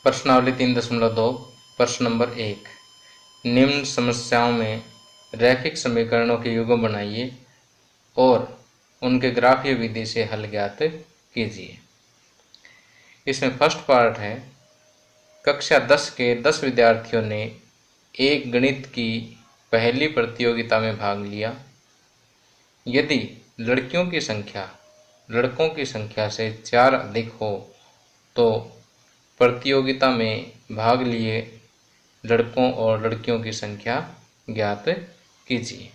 प्रश्नावली 3.2 प्रश्न नंबर 1। निम्न समस्याओं में रैखिक समीकरणों के युग्म बनाइए और उनके ग्राफीय विधि से हल ज्ञात कीजिए। इसमें फर्स्ट पार्ट है, कक्षा 10 के 10 विद्यार्थियों ने एक गणित की पहली प्रतियोगिता में भाग लिया। यदि लड़कियों की संख्या लड़कों की संख्या से 4 अधिक हो तो प्रतियोगिता में भाग लिए लड़कों और लड़कियों की संख्या ज्ञात कीजिए।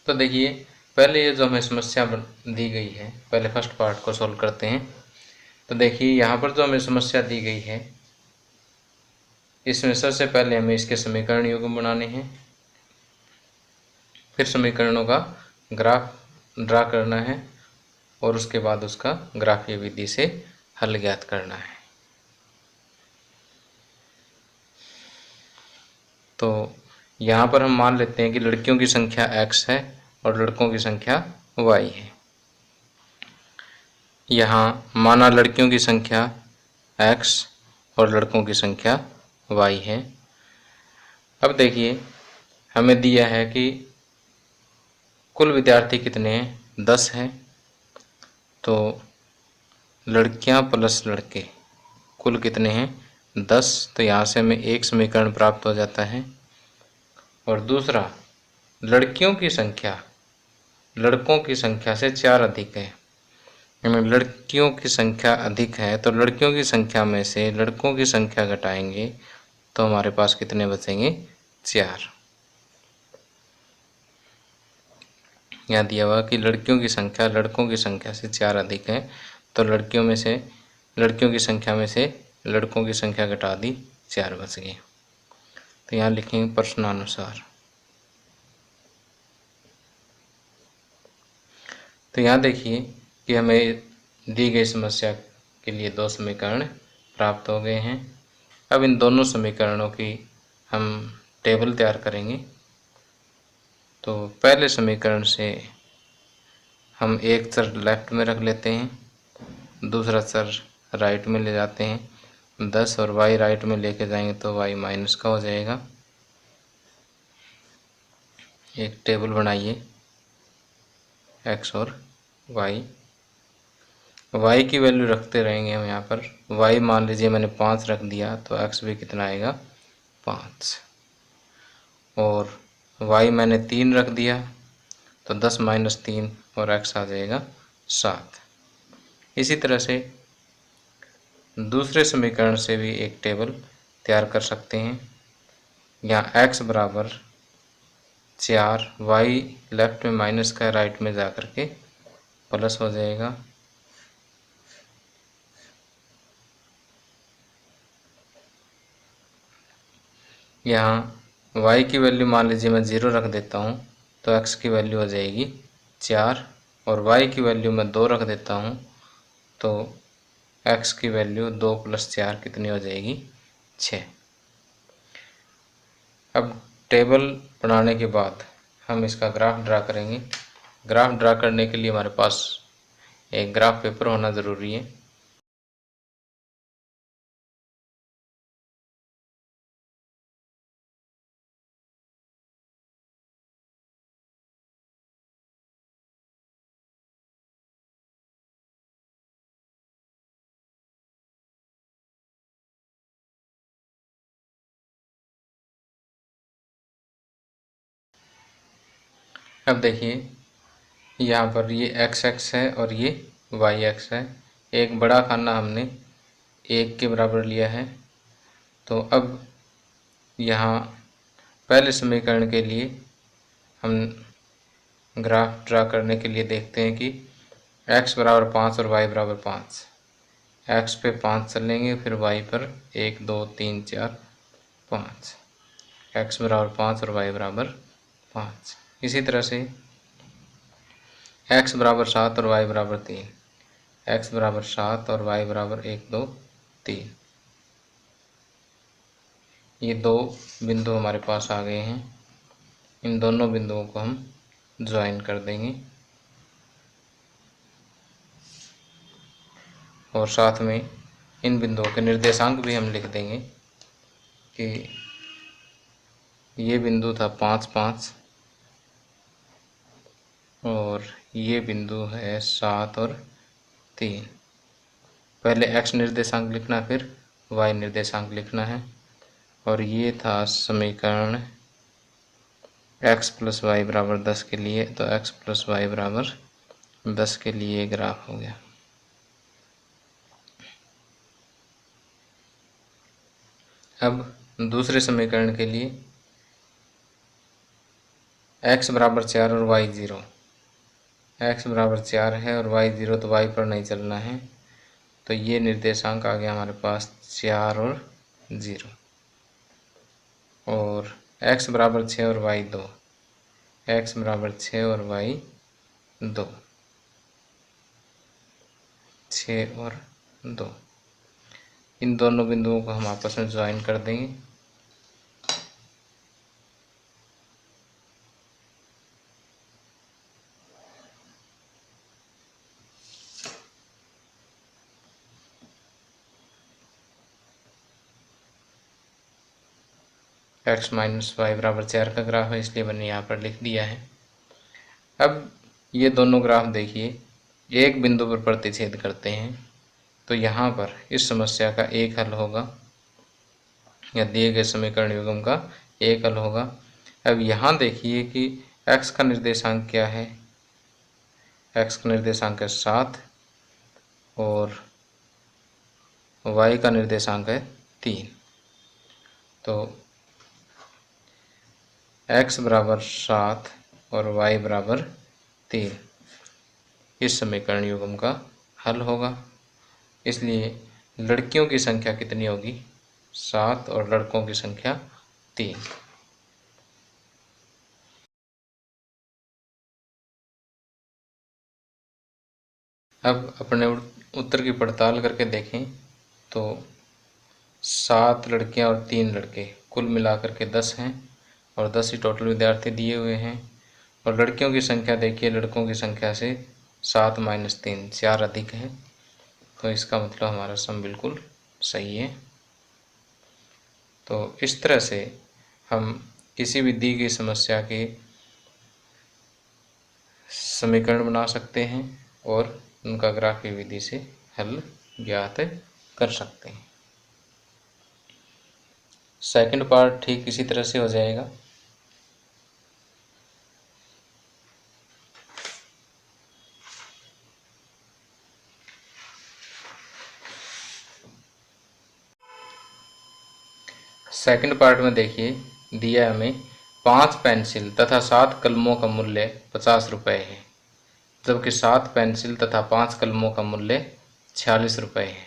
तो देखिए, पहले ये जो हमें समस्या दी गई है, पहले फर्स्ट पार्ट को सॉल्व करते हैं। तो देखिए, यहाँ पर जो हमें समस्या दी गई है, इसमें सबसे पहले हमें इसके समीकरण युग्म बनाने हैं, फिर समीकरणों का ग्राफ ड्रा करना है और उसके बाद उसका ग्राफीय विधि से हल ज्ञात करना है। तो यहाँ पर हम मान लेते हैं कि लड़कियों की संख्या x है और लड़कों की संख्या y है। यहाँ माना लड़कियों की संख्या x और लड़कों की संख्या y है। अब देखिए, हमें दिया है कि कुल विद्यार्थी कितने हैं, 10 हैं। तो लड़कियां प्लस लड़के कुल कितने हैं, 10। तो यहाँ से हमें एक समीकरण प्राप्त हो जाता है। और दूसरा, लड़कियों की संख्या लड़कों की संख्या से 4 अधिक है, यानी लड़कियों की संख्या अधिक है। तो लड़कियों की संख्या में से लड़कों की संख्या घटाएंगे तो हमारे पास कितने बचेंगे, 4। यहाँ दिया हुआ कि लड़कियों की संख्या लड़कों की संख्या से 4 अधिक है, तो लड़कियों की संख्या में से लड़कों की संख्या घटा दी, 4 बच गए। तो यहाँ लिखेंगे प्रश्नानुसार। तो यहाँ देखिए कि हमें दी गई समस्या के लिए 2 समीकरण प्राप्त हो गए हैं। अब इन दोनों समीकरणों की हम टेबल तैयार करेंगे। तो पहले समीकरण से हम एक चर लेफ्ट में रख लेते हैं, दूसरा चर राइट में ले जाते हैं। 10 और y राइट में लेके जाएंगे तो y माइनस का हो जाएगा। एक टेबल बनाइए x और y की वैल्यू रखते रहेंगे हम। यहाँ पर y मान लीजिए मैंने 5 रख दिया तो x भी कितना आएगा, 5। और y मैंने 3 रख दिया तो 10 माइनस 3 और x आ जाएगा 7। इसी तरह से दूसरे समीकरण से भी एक टेबल तैयार कर सकते हैं। यहाँ x बराबर 4, y लेफ्ट में माइनस का राइट में जा कर के प्लस हो जाएगा। यहाँ y की वैल्यू मान लीजिए मैं 0 रख देता हूँ तो x की वैल्यू हो जाएगी 4, और y की वैल्यू मैं 2 रख देता हूँ तो x की वैल्यू 2 + 4 कितनी हो जाएगी, 6। अब टेबल बनाने के बाद हम इसका ग्राफ ड्रा करेंगे। ग्राफ ड्रा करने के लिए हमारे पास एक ग्राफ पेपर होना ज़रूरी है। अब देखिए, यहाँ पर ये x एक्स है और ये y एक्स है। एक बड़ा खाना हमने 1 के बराबर लिया है। तो अब यहाँ पहले समीकरण के लिए हम ग्राफ ड्रा करने के लिए देखते हैं कि x बराबर 5 और y बराबर 5। x पे 5 चलेंगे, फिर y पर 1 2 3 4 5। x बराबर 5 और y बराबर 5। इसी तरह से x बराबर 7 और y बराबर 3। x बराबर 7 और y बराबर 1 2 3। ये 2 बिंदु हमारे पास आ गए हैं। इन दोनों बिंदुओं को हम ज्वाइन कर देंगे और साथ में इन बिंदुओं के निर्देशांक भी हम लिख देंगे कि ये बिंदु था 5 5 और ये बिंदु है 7 और 3। पहले x निर्देशांक लिखना, फिर y निर्देशांक लिखना है। और ये था समीकरण x + y = 10 के लिए, तो x + y = 10 के लिए ग्राफ हो गया। अब दूसरे समीकरण के लिए x = 4 और y 0, x = 4 है और y 0, तो y पर नहीं चलना है, तो ये निर्देशांक आ गया हमारे पास 4 और 0। और x = 6 और y 2, x = 6 और y 2, 6 और 2। इन दोनों बिंदुओं को हम आपस में ज्वाइन कर देंगे। x - y = 4 का ग्राफ है, इसलिए मैंने यहाँ पर लिख दिया है। अब ये दोनों ग्राफ देखिए, एक बिंदु पर प्रतिच्छेद करते हैं, तो यहाँ पर इस समस्या का एक हल होगा, या दिए गए समीकरण युग्म का एक हल होगा। अब यहाँ देखिए कि x का निर्देशांक क्या है, x का निर्देशांक है 7 और y का निर्देशांक है 3। तो x = 7 और y = 3 इस समीकरण युग्म का हल होगा। इसलिए लड़कियों की संख्या कितनी होगी, 7, और लड़कों की संख्या 3। अब अपने उत्तर की पड़ताल करके देखें तो 7 लड़कियां और 3 लड़के, कुल मिलाकर के 10 हैं, और 10 ही टोटल विद्यार्थी दिए हुए हैं। और लड़कियों की संख्या देखिए, लड़कों की संख्या से 7 - 3 4 अधिक है, तो इसका मतलब हमारा सम बिल्कुल सही है। तो इस तरह से हम किसी भी दी गई समस्या के समीकरण बना सकते हैं और उनका ग्राफीय विधि से हल ज्ञात कर सकते हैं। सेकंड पार्ट ठीक इसी तरह से हो जाएगा। सेकंड पार्ट में देखिए, दिया हमें 5 पेंसिल तथा 7 कलमों का मूल्य 50 रुपये है, जबकि 7 पेंसिल तथा 5 कलमों का मूल्य 46 रुपये है।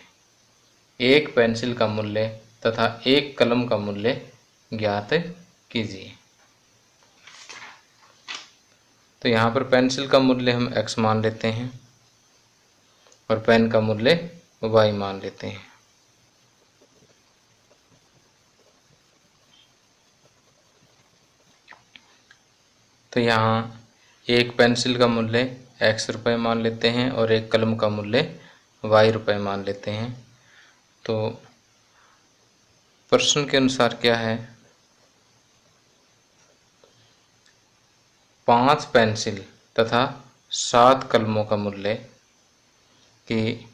एक पेंसिल का मूल्य तथा एक कलम का मूल्य ज्ञात कीजिए। तो यहाँ पर पेंसिल का मूल्य हम x मान लेते हैं और पेन का मूल्य y मान लेते हैं। तो यहाँ एक पेंसिल का मूल्य x रुपये मान लेते हैं और एक कलम का मूल्य y रुपये मान लेते हैं। तो प्रश्न के अनुसार क्या है, 5 पेंसिल तथा 7 कलमों का मूल्य, कि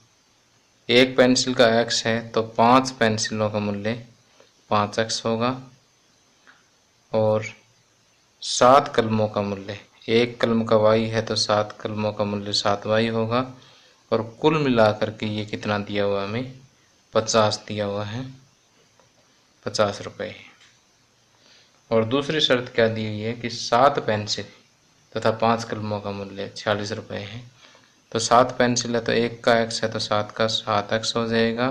एक पेंसिल का x है तो 5 पेंसिलों का मूल्य 5x होगा, और 7 कलमों का मूल्य, एक कलम का y है तो 7 कलमों का मूल्य 7y होगा, और कुल मिलाकर के ये कितना दिया हुआ हमें, 50 दिया हुआ है, 50 रुपये। और दूसरी शर्त क्या दी हुई है कि 7 पेंसिल तथा 5 कलमों का मूल्य 46 रुपये है। तो 7 पेंसिल है तो एक का x है तो 7 का 7x हो जाएगा,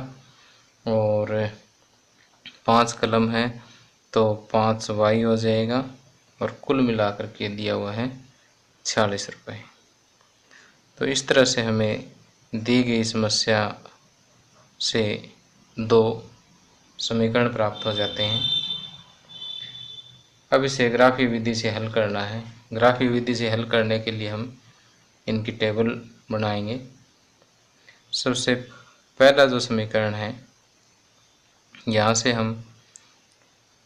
और 5 कलम है तो 5y हो जाएगा, और कुल मिलाकर के दिया हुआ है 46 रुपये। तो इस तरह से हमें दी गई समस्या से 2 समीकरण प्राप्त हो जाते हैं। अब इसे ग्राफीय विधि से हल करना है। ग्राफीय विधि से हल करने के लिए हम इनकी टेबल बनाएंगे। सबसे पहला जो समीकरण है, यहाँ से हम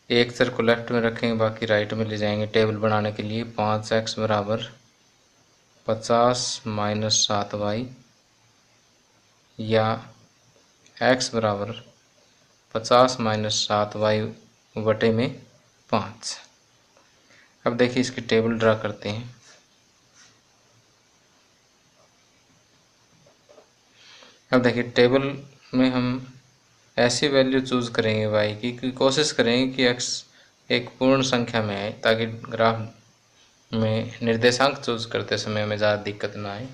एक चर को लेफ्ट में रखेंगे, बाकी राइट में ले जाएंगे टेबल बनाने के लिए। 5x बराबर 50 माइनस 7y या x बराबर 50 माइनस 7y बटे में 5। अब देखिए इसकी टेबल ड्रा करते हैं। अब देखिए टेबल में हम ऐसी वैल्यू चूज़ करेंगे y की कोशिश करेंगे कि x एक पूर्ण संख्या में आए, ताकि ग्राफ में निर्देशांक चूज़ करते समय हमें ज़्यादा दिक्कत ना आए।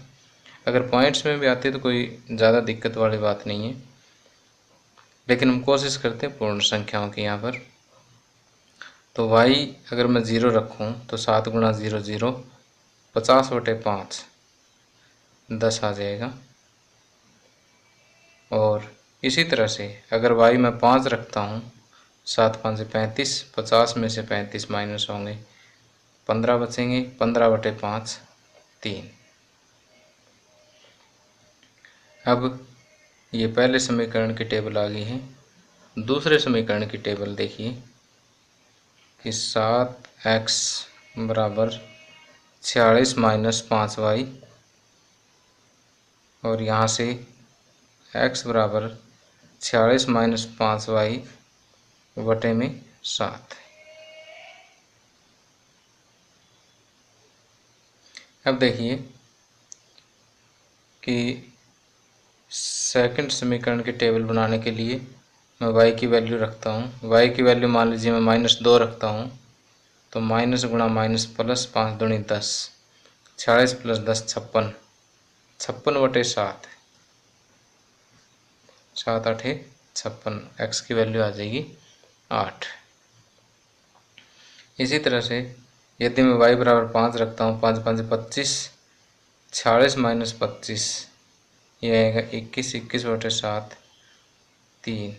अगर पॉइंट्स में भी आती है तो कोई ज़्यादा दिक्कत वाली बात नहीं है, लेकिन हम कोशिश करते हैं पूर्ण संख्याओं की यहाँ पर। तो y अगर मैं 0 रखूँ तो 7 गुणा 0 0, 50 बटे 5 10 आ जाएगा। और इसी तरह से अगर y मैं 5 रखता हूँ, 7 5 35, 50 में से 35 माइनस होंगे, 15 बचेंगे, 15 बटे 5 3। अब ये पहले समीकरण की टेबल आ गई है। दूसरे समीकरण की टेबल देखिए कि 7x बराबर 46 माइनस 5y, और यहाँ से x बराबर 46 माइनस 5y बटे में 7। अब देखिए कि सेकंड समीकरण की टेबल बनाने के लिए मैं y की वैल्यू रखता हूँ। y की वैल्यू मान लीजिए मैं -2 रखता हूँ, तो माइनस गुणा माइनस प्लस 5 दूनी 10, 46 प्लस 10 56, 56 बटे 7, 7 8 56, x की वैल्यू आ जाएगी 8। इसी तरह से यदि मैं y बराबर 5 रखता हूँ, 5 5 25, 46 माइनस 25 ये आएगा 21, 21 बटे 7 3।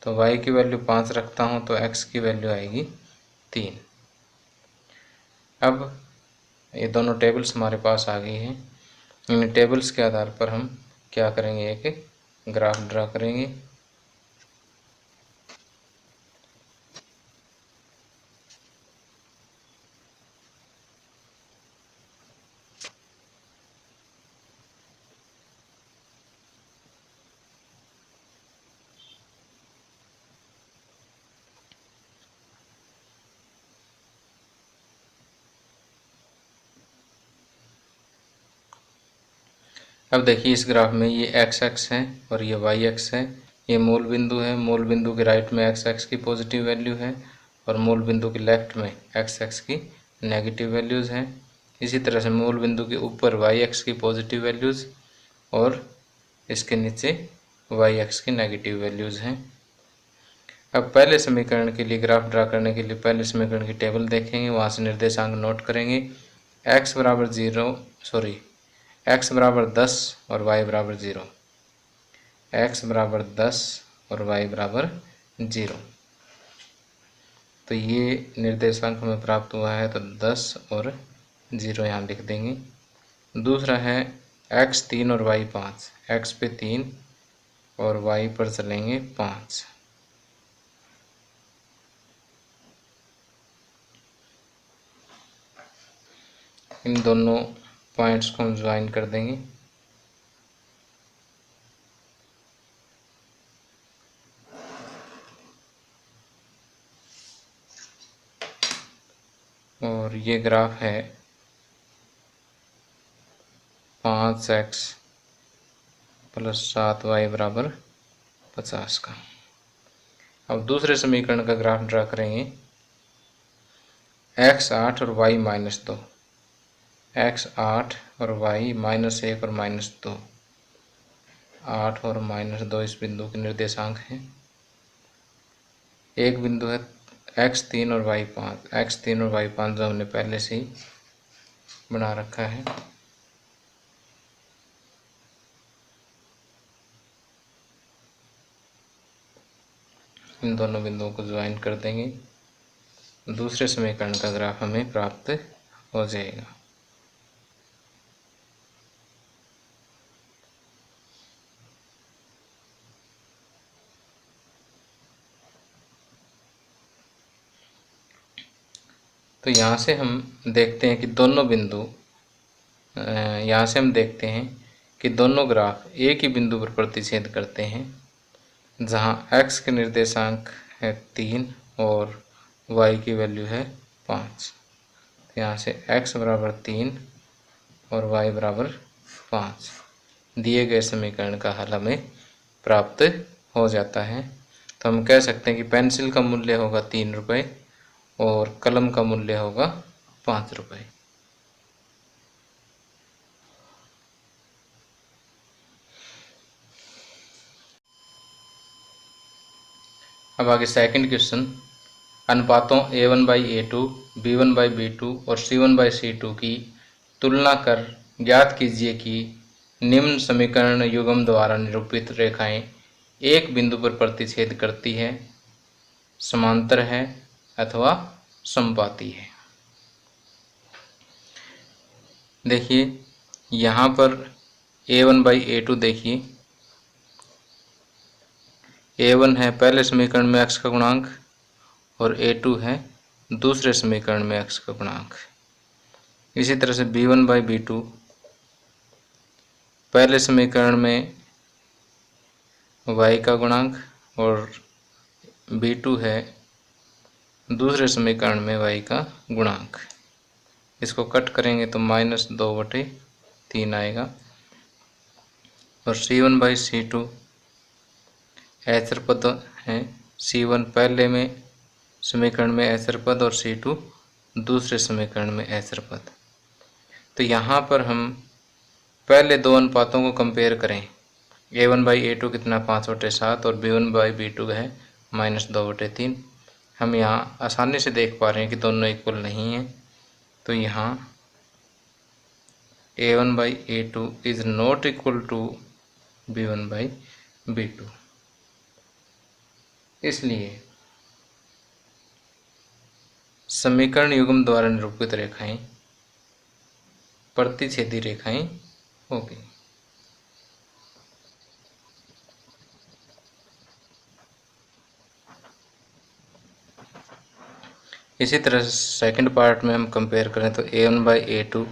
तो y की वैल्यू 5 रखता हूँ तो x की वैल्यू आएगी 3। अब ये दोनों टेबल्स हमारे पास आ गई हैं। इन टेबल्स के आधार पर हम क्या करेंगे, एक ग्राफ ड्रा करेंगे। अब देखिए इस ग्राफ में ये x एक्स है और ये y एक्स है। ये मूल बिंदु है, मूल बिंदु के राइट में x एक्स की पॉजिटिव वैल्यू है और मूल बिंदु के लेफ्ट में x एक्स की नेगेटिव वैल्यूज़ हैं। इसी तरह से मूल बिंदु के ऊपर y एक्स की पॉजिटिव वैल्यूज़ और इसके नीचे y एक्स की नेगेटिव वैल्यूज़ हैं। अब पहले समीकरण के लिए ग्राफ ड्रा करने के लिए पहले समीकरण की टेबल देखेंगे, वहाँ से निर्देशांक नोट करेंगे। x बराबर 10 और y बराबर 0, x बराबर 10 और y बराबर 0। तो ये निर्देशांक हमें प्राप्त हुआ है, तो 10 और 0 यहाँ लिख देंगे। दूसरा है x 3 और y 5, x पे 3 और y पर चलेंगे 5। इन दोनों पॉइंट्स को हम ज्वाइन कर देंगे। और ये ग्राफ है 5x प्लस 7y बराबर 50 का। अब दूसरे समीकरण का ग्राफ ड्रा करेंगे। x 8 और y -2, x 8 और y -1 और -2, 8 और -2 इस बिंदु के निर्देशांक हैं। एक बिंदु है x 3 और y 5, x 3 और y 5 जो हमने पहले से ही बना रखा है। इन दोनों बिंदुओं को ज्वाइन कर देंगे, दूसरे समीकरण का ग्राफ हमें प्राप्त हो जाएगा। तो यहाँ से हम देखते हैं कि दोनों बिंदु, यहाँ से हम देखते हैं कि दोनों ग्राफ एक ही बिंदु पर प्रतिच्छेद करते हैं, जहाँ x के निर्देशांक है 3 और y की वैल्यू है 5। तो यहाँ से x बराबर 3 और y बराबर 5 दिए गए समीकरण का हल हमें प्राप्त हो जाता है। तो हम कह सकते हैं कि पेंसिल का मूल्य होगा 3 रुपये और कलम का मूल्य होगा 5 रुपये। अब आगे सेकंड क्वेश्चन, अनुपातों A1/A2, B1/B2 और C1/C2 की तुलना कर ज्ञात कीजिए कि निम्न समीकरण युग्म द्वारा निरूपित रेखाएं एक बिंदु पर प्रतिच्छेद करती है, समांतर है अथवा समपाती है। देखिए यहाँ पर A1/A2 देखिए, A1 है पहले समीकरण में x का गुणांक और A2 है दूसरे समीकरण में x का गुणांक। इसी तरह से B1/B2 पहले समीकरण में y का गुणांक और B2 है दूसरे समीकरण में y का गुणांक। इसको कट करेंगे तो -2/3 आएगा। और C1/C2 ऐचर पद है, C1 पहले में समीकरण में ऐचर पद और C2 दूसरे समीकरण में ऐचर पद। तो यहाँ पर हम पहले दो अनुपातों को कंपेयर करें, A1/A2 कितना 5/7 और B1/B2 है -2/3। हम यहाँ आसानी से देख पा रहे हैं कि दोनों इक्वल नहीं हैं। तो यहाँ A1/A2 is not equal to B1/B2। इसलिए समीकरण युग्म द्वारा निरूपित रेखाएं प्रतिच्छेदी रेखाएं होगी। इसी तरह से सेकंड पार्ट में हम कंपेयर करें तो A1/A2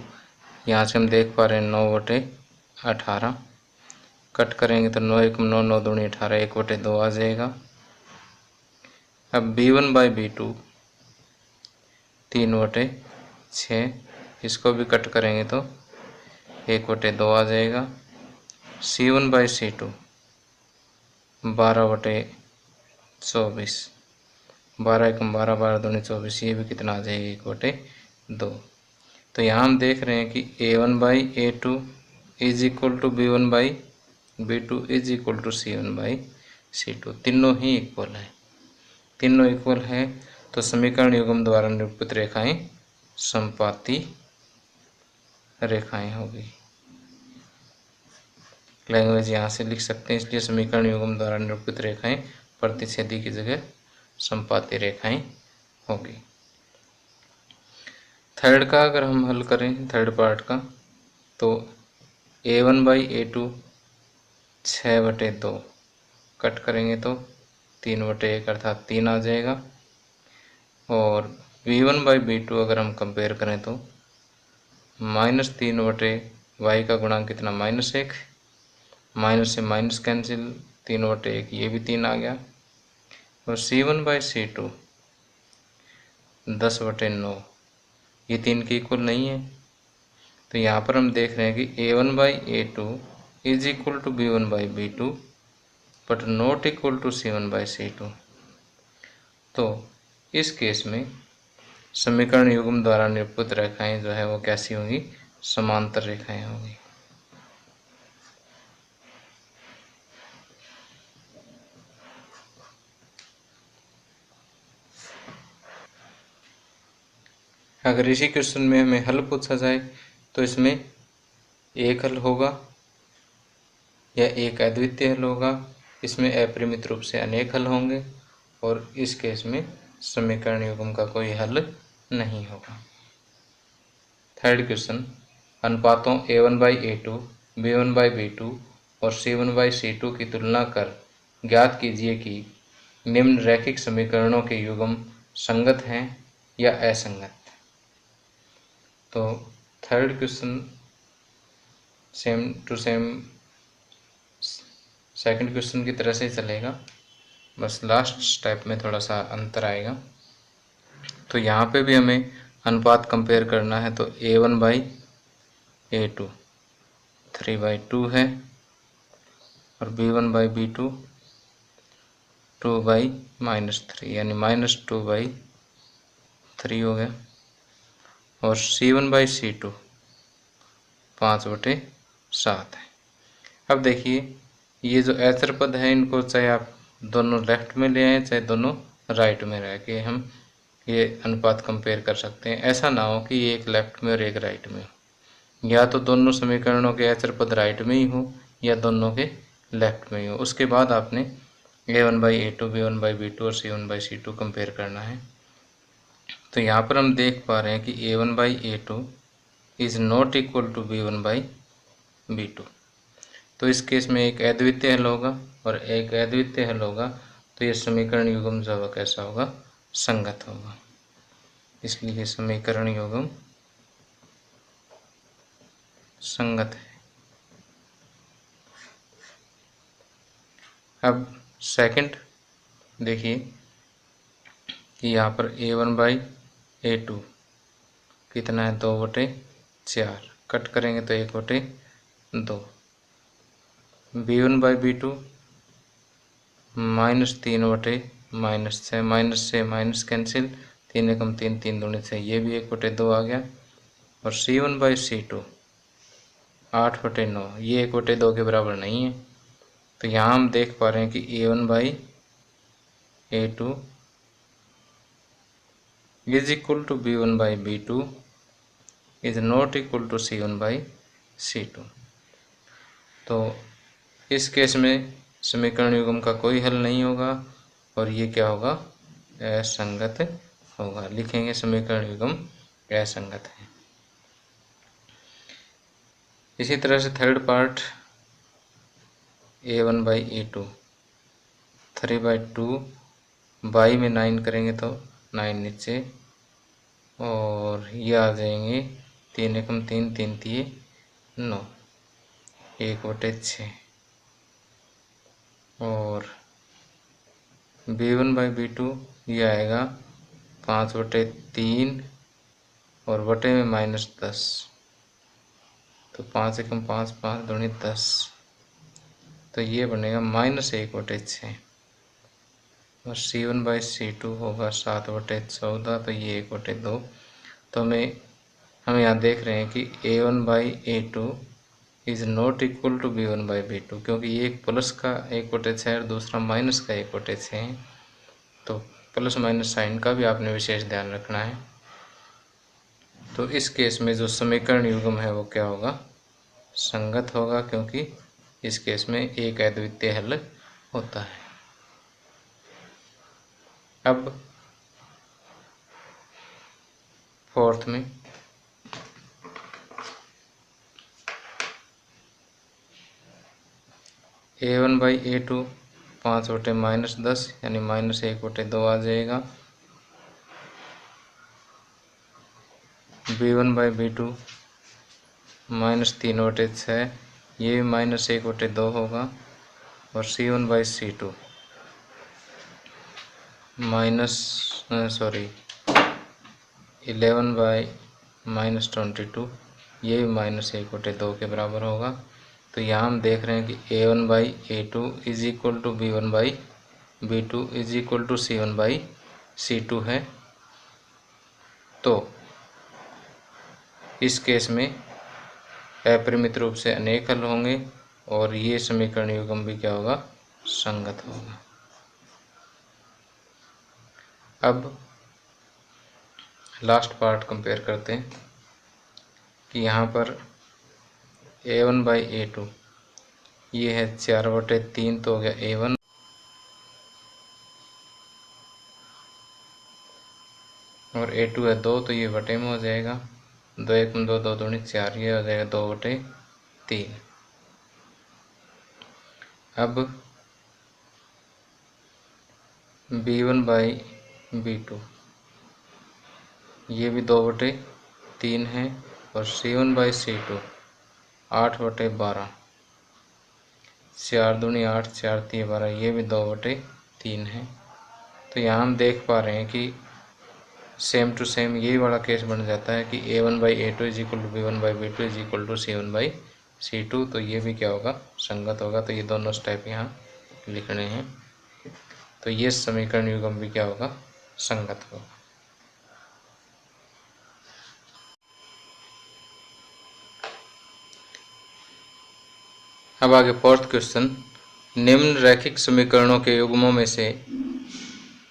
यहाँ से हम देख पा रहे हैं 9/18, कट करेंगे तो 9 × 9 9 दूनी 18 1/2 आ जाएगा। अब B1/B2 3/6, इसको भी कट करेंगे तो 1/2 आ जाएगा। C1/C2 12/24, 12 × 12 12 दूनी 24, ये भी कितना आ जाएगा 1/2। तो यहाँ हम देख रहे हैं कि A1/A2 is equal to B1/B2 is equal to C1/C2, तीनों ही इक्वल है। तीनों इक्वल है तो समीकरण युग्म द्वारा निरूपित रेखाएं समपाती रेखाएं होगी। लैंग्वेज यहाँ से लिख सकते हैं, इसलिए समीकरण युग्म द्वारा निरूपित रेखाएं प्रतिच्छेदी की जगह समपाती रेखाएं होगी। थर्ड का अगर हम हल करें, थर्ड पार्ट का, तो A1/A2 6/2, कट करेंगे तो 3/1 अर्थात 3 आ जाएगा। और B1/B2 अगर हम कंपेयर करें तो -3/y का गुणांक कितना -1, माइनस से माइनस कैंसिल, 3/1 ये भी 3 आ गया। और C1/C2 10/9, ये 3 के इक्वल नहीं है। तो यहाँ पर हम देख रहे हैं कि A1/A2 is equal to B1/B2 but not equal to C1/C2। तो इस केस में समीकरण युग्म द्वारा निरूपित रेखाएं जो है वो कैसी होंगी, समांतर रेखाएं होंगी। अगर इसी क्वेश्चन में हमें हल पूछा जाए तो इसमें एक हल होगा या एक अद्वितीय हल होगा, इसमें अपरिमित रूप से अनेक हल होंगे, और इस केस में समीकरण युग्म का कोई हल नहीं होगा। थर्ड क्वेश्चन, अनुपातों A1/A2, B1/B2 और C1/C2 की तुलना कर ज्ञात कीजिए कि निम्न रैखिक समीकरणों के युग्म संगत हैं या असंगत। तो third question same to same second question की तरह से चलेगा, बस लास्ट स्टेप में थोड़ा सा अंतर आएगा। तो यहाँ पे भी हमें अनुपात कंपेयर करना है, तो A1/A2 3/2 है और B1/B2 2/-3 यानी -2/3 हो गया, और C1/C2 5/7 है। अब देखिए ये जो ऐचर पद है, इनको चाहे आप दोनों लेफ्ट में ले आए चाहे दोनों राइट में रह के हम ये अनुपात कंपेयर कर सकते हैं। ऐसा ना हो कि ये एक लेफ्ट में और एक राइट में हो, या तो दोनों समीकरणों के ऐचर पद राइट में ही हो या दोनों के लेफ्ट में ही हो। उसके बाद आपने A1/A2 B1/B2 और C1/C2 कंपेयर करना है। तो यहाँ पर हम देख पा रहे हैं कि A1/A2 is not equal to B1/B2। तो इस केस में एक अद्वितीय हल होगा, और एक अद्वितीय हल होगा तो ये समीकरण युग्म जो है कैसा होगा, संगत होगा। इसलिए समीकरण युग्म संगत है। अब सेकंड देखिए कि यहाँ पर A1/A2 कितना है, 2/4, कट करेंगे तो 1/2। B1/B2 -3/-6, माइनस से माइनस कैंसिल, 3 एकम 3, 3 दूनी 6, ये भी 1/2 आ गया। और C1/C2 8/9, ये 1/2 के बराबर नहीं है। तो यहाँ हम देख पा रहे हैं कि A1/A2 is equal to B1/B2 is not equal to C1/C2। तो इस केस में समीकरण युग्म का कोई हल नहीं होगा और ये क्या होगा, असंगत होगा। लिखेंगे समीकरण युग्म असंगत है। इसी तरह से थर्ड पार्ट A1/A2 3/2 बाई में 9 करेंगे तो 9 नीचे, और ये आ जाएंगे 3 एकम 3, 3 3 9, 1/6। और B1/B2 ये आएगा 5/3 और बटे में -10, तो 5 एकम 5, 5 दूनी 10, तो ये बनेगा -1/6। और C1/C2 होगा 7/14, तो ये 1/2। तो हम यहाँ देख रहे हैं कि A1/A2 is not equal to B1/B2, क्योंकि ये एक प्लस का 1/6 है और दूसरा माइनस का 1/6 है। तो प्लस माइनस साइन का भी आपने विशेष ध्यान रखना है। तो इस केस में जो समीकरण युग्म है वो क्या होगा, संगत होगा, क्योंकि इस केस में एक अद्वितीय हल होता है। अब फोर्थ में A1/A2 5/-10 यानी -1/2 आ जाएगा। B1/B2 -3/6, ये भी -1/2 होगा। और C1/C2 11/-22, ये भी -1/2 के बराबर होगा। तो यहाँ हम देख रहे हैं कि A1/A2 is equal to B1/B2 is equal to C1/C2 है। तो इस केस में अपरिमित रूप से अनेक हल होंगे और ये समीकरण युग्म भी क्या होगा, संगत होगा। अब लास्ट पार्ट कंपेयर करते हैं कि यहाँ पर A1/A2 ये है 4/3, तो हो गया A1, और A2 है 2, तो ये बटे में हो जाएगा, 2 एकम 2, 2 दूनी 4, ये हो जाएगा 2/3। अब B1/B2 ये भी 2/3 3 है और C1/C2 8/12, 4 दूनी 8, 4 तिये 12, ये भी 2/3 है। तो यहाँ हम देख पा रहे हैं कि सेम टू सेम यही वाला केस बन जाता है कि A1/A2 is equal to B1/B2 is equal to C1/C2। तो ये भी क्या होगा, संगत होगा। तो ये दोनों स्टेप यहाँ लिखने हैं। तो ये समीकरण युग्म भी क्या होगा, संगत होगा। अब आगे फोर्थ क्वेश्चन, निम्न रैखिक समीकरणों के युग्मों में से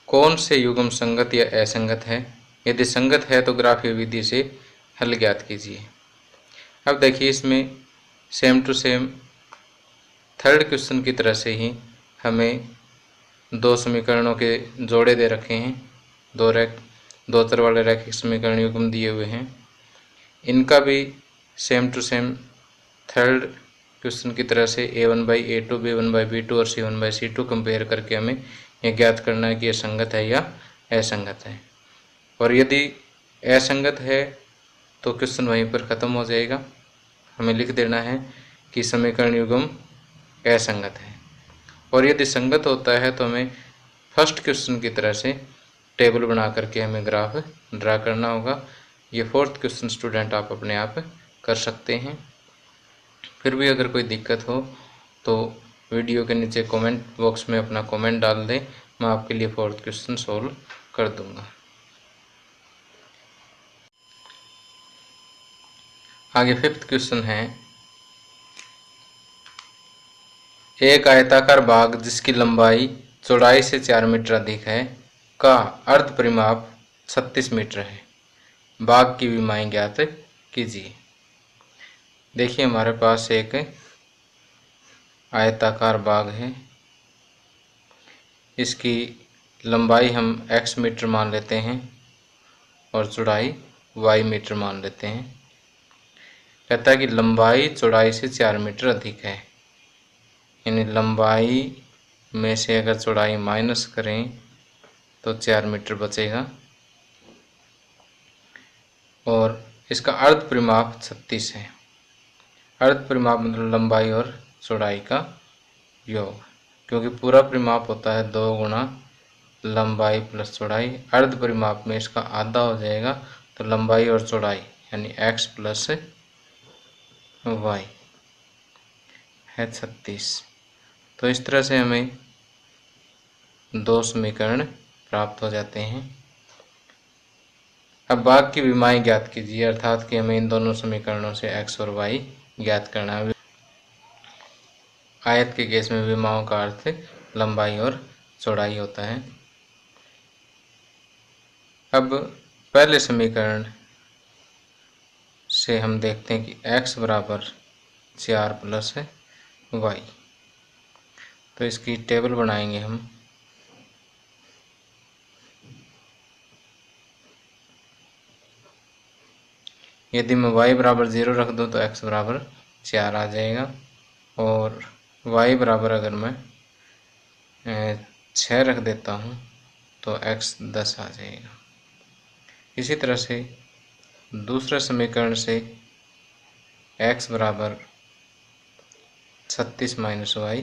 कौन से युग्म संगत या असंगत है? यदि संगत है तो ग्राफीय विधि से हल ज्ञात कीजिए। अब देखिए, इसमें same to same third question की तरह से ही हमें दो समीकरणों के जोड़े दे रखे हैं, दो चर वाले रैखिक समीकरण युग्म दिए हुए हैं। इनका भी same to same third question की तरह से A1/A2, B1/B2 और C1/C2 कंपेयर करके हमें यह ज्ञात करना है कि यह संगत है या असंगत है। और यदि असंगत है तो क्वेश्चन वहीं पर ख़त्म हो जाएगा। हमें लिख देना है कि समीकरण युग्म असंगत है। और यदि संगत होता है तो हमें फर्स्ट क्वेश्चन की तरह से टेबल बना करके हमें ग्राफ ड्रा करना होगा। ये फोर्थ क्वेश्चन स्टूडेंट आप अपने आप कर सकते हैं। फिर भी अगर कोई दिक्कत हो तो वीडियो के नीचे कमेंट बॉक्स में अपना कमेंट डाल दें, मैं आपके लिए फोर्थ क्वेश्चन सोल्व कर दूंगा। आगे फिफ्थ क्वेश्चन है, एक आयताकार बाग जिसकी लंबाई चौड़ाई से 4 मीटर अधिक है का अर्ध परिमाप 36 मीटर है। बाग की विमाएं ज्ञात कीजिए। देखिए, हमारे पास एक आयताकार बाग है। इसकी लंबाई हम x मीटर मान लेते हैं और चौड़ाई y मीटर मान लेते हैं। कहता है कि लंबाई चौड़ाई से 4 मीटर अधिक है, यानी लंबाई में से अगर चौड़ाई माइनस करें तो 4 मीटर बचेगा। और इसका अर्ध परिमाप 36 है। अर्ध परिमाप मतलब लंबाई और चौड़ाई का योग, क्योंकि पूरा परिमाप होता है 2 गुना लंबाई प्लस चौड़ाई। अर्ध परिमाप में इसका आधा हो जाएगा, तो लंबाई और चौड़ाई यानी x प्लस y है 36। तो इस तरह से हमें दो समीकरण प्राप्त हो जाते हैं। अब बाग की विमाएं ज्ञात कीजिए, अर्थात कि हमें इन दोनों समीकरणों से x और y ज्ञात करना है। आयत के केस में विमाओं का अर्थ लंबाई और चौड़ाई होता है। अब पहले समीकरण से हम देखते हैं कि x बराबर 4 प्लस y। तो इसकी टेबल बनाएंगे हम। यदि मैं y बराबर 0 रख दूं तो x बराबर 4 आ जाएगा, और y बराबर अगर मैं 6 रख देता हूं तो x 10 आ जाएगा। इसी तरह से दूसरे समीकरण से x बराबर 36 माइनस y,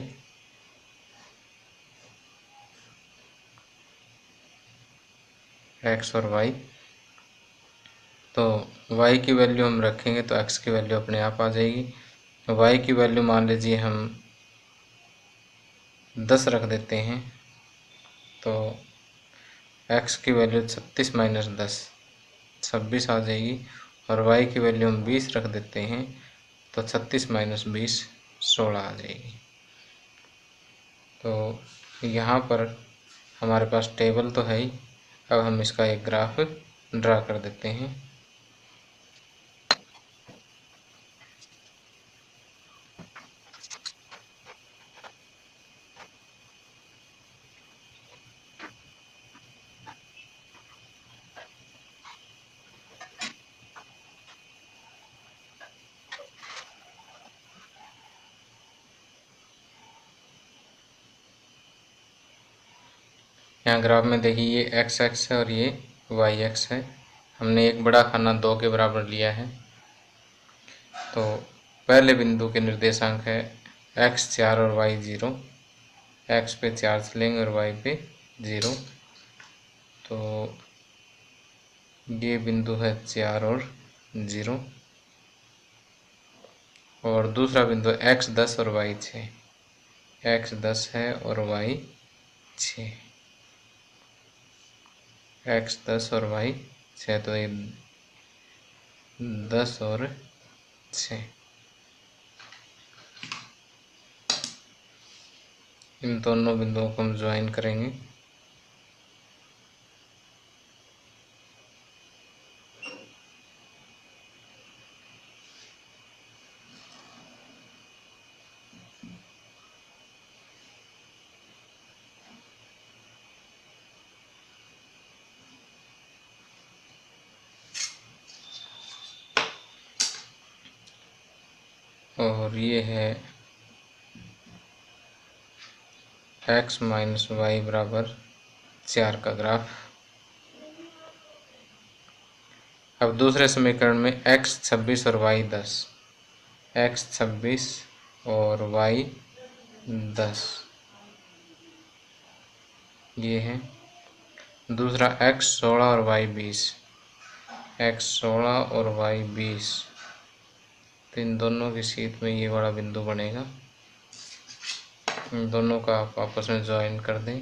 x और y, तो y की वैल्यू हम रखेंगे तो x की वैल्यू अपने आप आ जाएगी। y की वैल्यू मान लीजिए हम 10 रख देते हैं, तो x की वैल्यू 36 माइनस 10 26 आ जाएगी। और y की वैल्यू हम 20 रख देते हैं, तो 36 माइनस 20 16 आ जाएगी। तो यहाँ पर हमारे पास टेबल तो है ही। अब हम इसका एक ग्राफ ड्रा कर देते हैं। यहाँ ग्राफ में देखिए, ये x एक्स है और ये y एक्स है। हमने एक बड़ा खाना 2 के बराबर लिया है। तो पहले बिंदु के निर्देशांक है x 4 और y 0। x पे 4 चलेंगे और y पे 0। तो ये बिंदु है 4 और 0। और दूसरा बिंदु x 10 और y 6। x 10 है और y 6। x 10 और y 6, तो ये 10 और 6। इन दोनों बिंदुओं को हम ज्वाइन करेंगे। और ये है x माइनस वाई बराबर 4 का ग्राफ। अब दूसरे समीकरण में x 26 और y 10। x 26 और y 10 ये है। दूसरा x 16 और y 20। x 16 और y 20, तो इन दोनों की सीध में ये बड़ा बिंदु बनेगा। इन दोनों का आप आपस में ज्वाइन कर दें।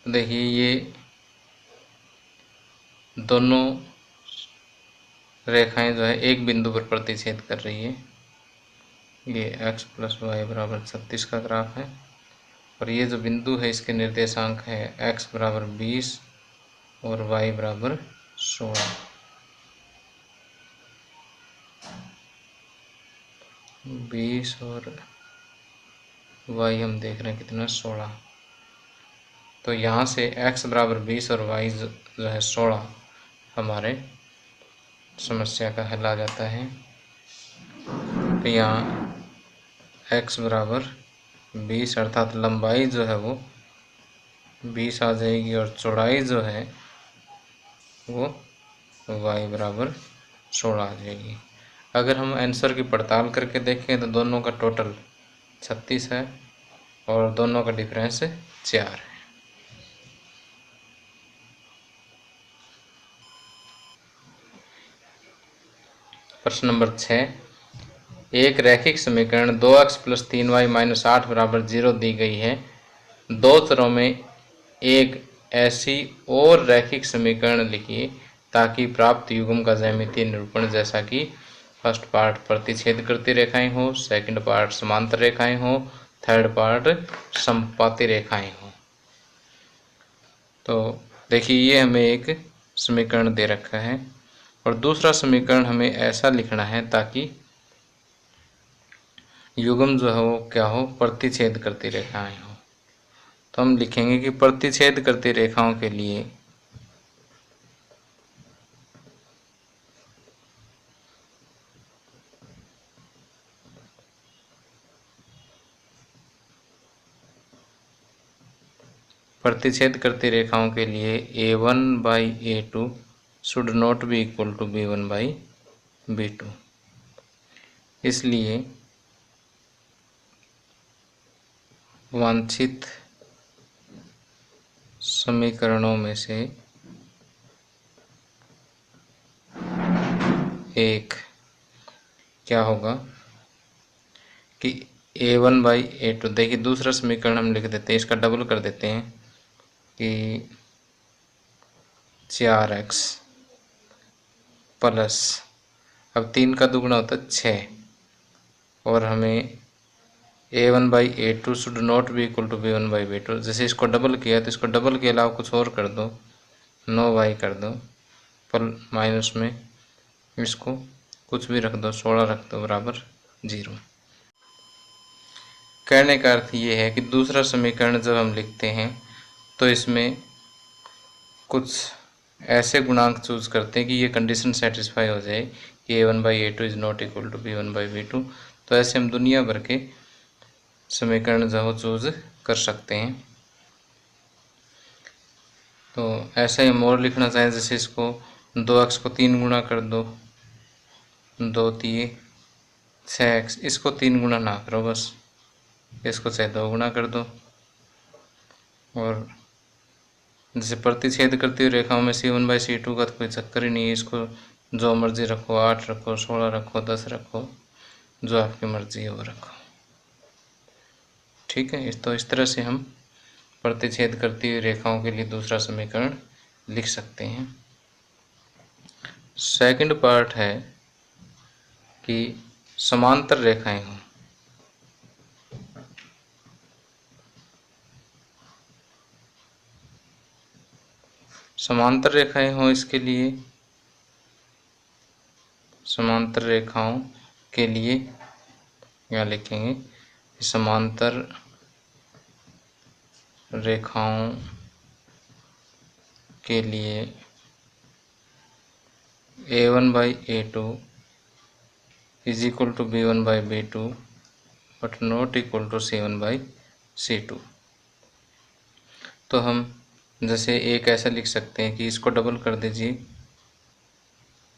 देखिए ये दोनों रेखाएं जो है एक बिंदु पर प्रतिच्छेद कर रही है। ये x प्लस वाई बराबर 36 का ग्राफ है। और ये जो बिंदु है इसके निर्देशांक है x बराबर 20 और y बराबर 16। 20 और y हम देख रहे हैं कितना, 16। तो यहाँ से x बराबर 20 और y जो है 16 हमारे समस्या का हल आ जाता है। तो यहाँ x बराबर 20 अर्थात लंबाई जो है वो 20 आ जाएगी और चौड़ाई जो है वो y बराबर 16 आ जाएगी। अगर हम आंसर की पड़ताल करके देखें तो दोनों का टोटल 36 है और दोनों का डिफरेंस 4 है। प्रश्न नंबर 6। एक रैखिक समीकरण 2x प्लस 3y माइनस 8 बराबर 0 दी गई है। दो चरों में एक ऐसी और रैखिक समीकरण लिखिए ताकि प्राप्त युग्म का ज्यामितीय निरूपण, जैसा कि फर्स्ट पार्ट प्रतिच्छेद करती रेखाएं हो, सेकंड पार्ट समांतर रेखाएं हो, थर्ड पार्ट समपाती रेखाएं हो। तो देखिए ये हमें एक समीकरण दे रखा है और दूसरा समीकरण हमें ऐसा लिखना है ताकि युग्म जो है वो क्या हो, प्रतिच्छेद करती रेखाएं हो। तो हम लिखेंगे कि प्रतिच्छेद करती रेखाओं के लिए प्रतिच्छेद करती रेखाओं के लिए a1 by a2 should not be equal to b1 by b2। इसलिए वांछित समीकरणों में से एक क्या होगा कि a1 बाई a2। देखिए दूसरा समीकरण हम लिख देते हैं, इसका डबल कर देते हैं कि 4x प्लस, अब 3 का दुगुना होता है 6 और हमें a1 by a2 should not be equal to b1 by b2। जैसे इसको डबल किया तो इसको डबल के अलावा कुछ और कर दो, 9y कर दो, पर माइनस में इसको कुछ भी रख दो, 16 रख दो बराबर 0। कहने का अर्थ ये है कि दूसरा समीकरण जब हम लिखते हैं तो इसमें कुछ ऐसे गुणांक चूज करते हैं कि ये कंडीशन सेटिस्फाई हो जाए कि a1 by a2 is not equal to b1 by b2। तो ऐसे हम दुनिया भर के समीकरण जो चूज कर सकते हैं। तो ऐसा ही हम और लिखना चाहें, जैसे इसको 2x को 3 गुना कर दो, 2 3 6x, इसको 3 गुना ना करो, बस इसको चाहे 2 गुना कर दो। और जैसे प्रतिच्छेद करती हुई रेखाओं में C1/C2 का तो कोई चक्कर ही नहीं है, इसको जो मर्जी रखो, 8 रखो, 16 रखो, 10 रखो, जो आपकी मर्जी है वो रखो। ठीक है, तो इस तरह से हम प्रतिच्छेद करती हुई रेखाओं के लिए दूसरा समीकरण लिख सकते हैं। सेकंड पार्ट है कि समांतर रेखाएं हों। समांतर रेखाएं हों, इसके लिए समांतर रेखाओं के लिए क्या लिखेंगे, समांतर रेखाओं के लिए A1/A2 is equal to B1/B2 but not equal to C1/C2। तो हम जैसे एक ऐसा लिख सकते हैं कि इसको डबल कर दीजिए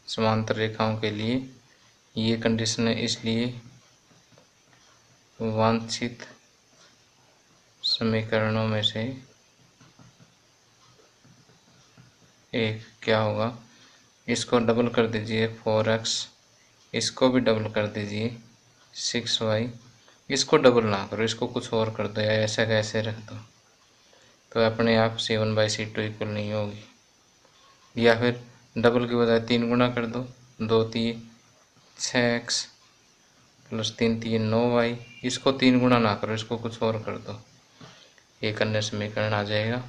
समांतर रेखाओं के लिए, ये कंडीशन है, इसलिए वांछित समीकरणों में से एक क्या होगा, इसको डबल कर दीजिए 4x, इसको भी डबल कर दीजिए 6y, इसको डबल ना करो, इसको कुछ और कर दो या ऐसा कैसे रख दो, तो अपने आप C1/C2 इक्वल नहीं होगी। या फिर डबल की बजाय 3 गुना कर दो, 2 3 6x प्लस 3 3 9y, इसको 3 गुना ना करो, इसको कुछ और कर दो, एक अन्य समीकरण आ जाएगा।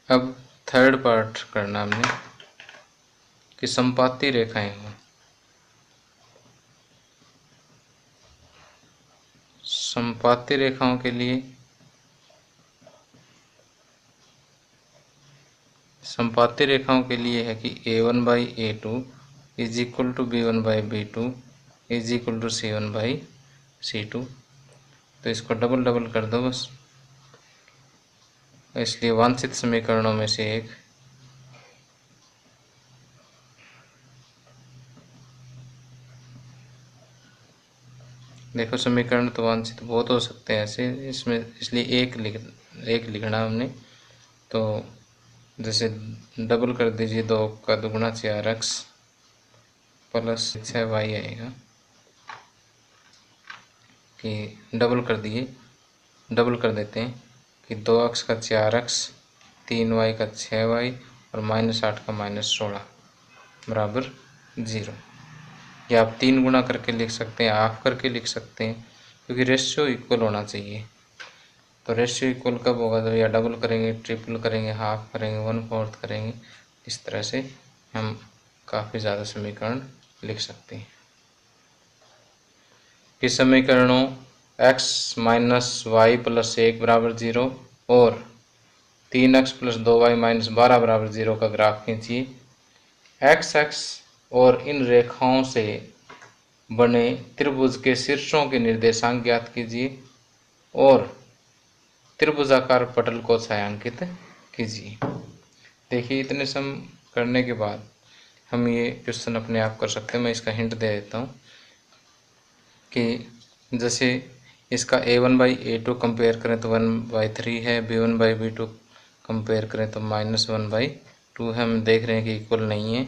अब थर्ड पार्ट करना हमने कि संपाती रेखाएं हों। संपाती रेखाओं के लिए है कि A1/A2 is equal to B1/B2 is equal to C1/C2। तो इसको डबल डबल कर दो बस, इसलिए वांछित समीकरणों में से एक देखो, समीकरण तो वांछित बहुत हो सकते हैं ऐसे, इसमें इसलिए एक लिखना हमने। तो जैसे डबल कर दीजिए, 2 का दुगुना 4x प्लस 6y आएगा, कि डबल कर देते हैं कि 2x का 4x, 3y का 6y और -8 का -16 बराबर 0। या आप 3 गुना करके लिख सकते हैं, हाफ करके लिख सकते हैं, क्योंकि रेशियो इक्वल होना चाहिए। तो रेशियो इक्वल कब होगा, जब या डबल करेंगे, ट्रिपल करेंगे, हाफ करेंगे, 1/4 करेंगे, इस तरह से हम काफ़ी ज़्यादा समीकरण लिख सकते हैं। कि समीकरणों x - y + 1 बराबर 0 और 3x + 2y - 12 बराबर 0 का ग्राफ खींचिए। x और इन रेखाओं से बने त्रिभुज के शीर्षों के निर्देशांक ज्ञात कीजिए और त्रिभुजाकार पटल को छायांकित कीजिए। देखिए, इतने सम करने के बाद हम ये क्वेश्चन अपने आप कर सकते हैं। मैं इसका हिंट दे देता हूँ कि जैसे इसका A1/A2 कंपेयर करें तो 1/3 है, B1/B2 कंपेयर करें तो -1/2 है। हम देख रहे हैं कि इक्वल नहीं है,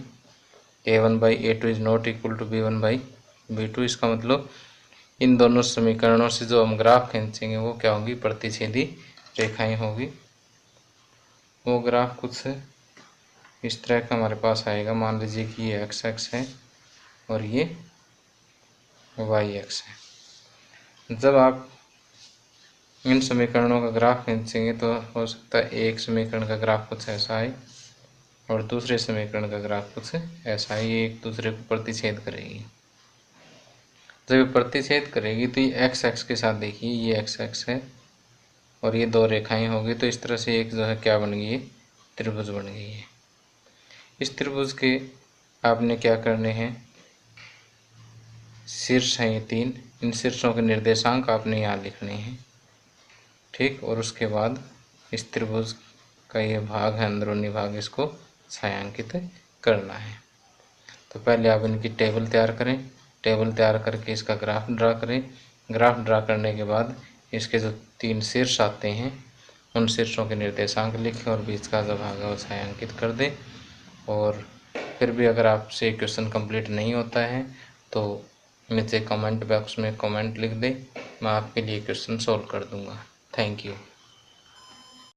A1/A2 is not equal to B1/B2। इसका मतलब इन दोनों समीकरणों से जो हम ग्राफ खींचेंगे वो क्या होंगी, प्रतिच्छेदी रेखाएं होगी। वो ग्राफ कुछ इस तरह का हमारे पास आएगा। मान लीजिए कि ये x एक्स है और ये y एक्स है। जब आप इन समीकरणों का ग्राफ खींचेंगे तो हो सकता है एक समीकरण का ग्राफ कुछ ऐसा आए और दूसरे समीकरण का ग्राफ कुछ ऐसा है, ये एक दूसरे को प्रतिच्छेद करेगी। जब ये प्रतिच्छेद करेगी तो ये एक्स एक्स के साथ, देखिए ये एक्स एक्स है और ये दो रेखाएं होगी, तो इस तरह से एक जो है क्या बन गई है, त्रिभुज बन गई है। इस त्रिभुज के आपने क्या करने हैं, शीर्ष हैं ये 3, इन शीर्षों के निर्देशांक आपने यहाँ लिखने हैं, ठीक। और उसके बाद इस त्रिभुज का ये भाग है, अंदरूनी भाग, इसको छायांकित करना है। तो पहले आप इनकी टेबल तैयार करें, टेबल तैयार करके इसका ग्राफ ड्रा करें। ग्राफ ड्रा करने के बाद इसके जो 3 शीर्ष आते हैं उन शीर्षों के निर्देशांक लिखें और बीच का जो भाग है वो छायांकित कर दें। और फिर भी अगर आपसे क्वेश्चन कंप्लीट नहीं होता है तो नीचे कमेंट बॉक्स में कमेंट लिख दें, मैं आपके लिए क्वेश्चन सॉल्व कर दूंगा। Thank you.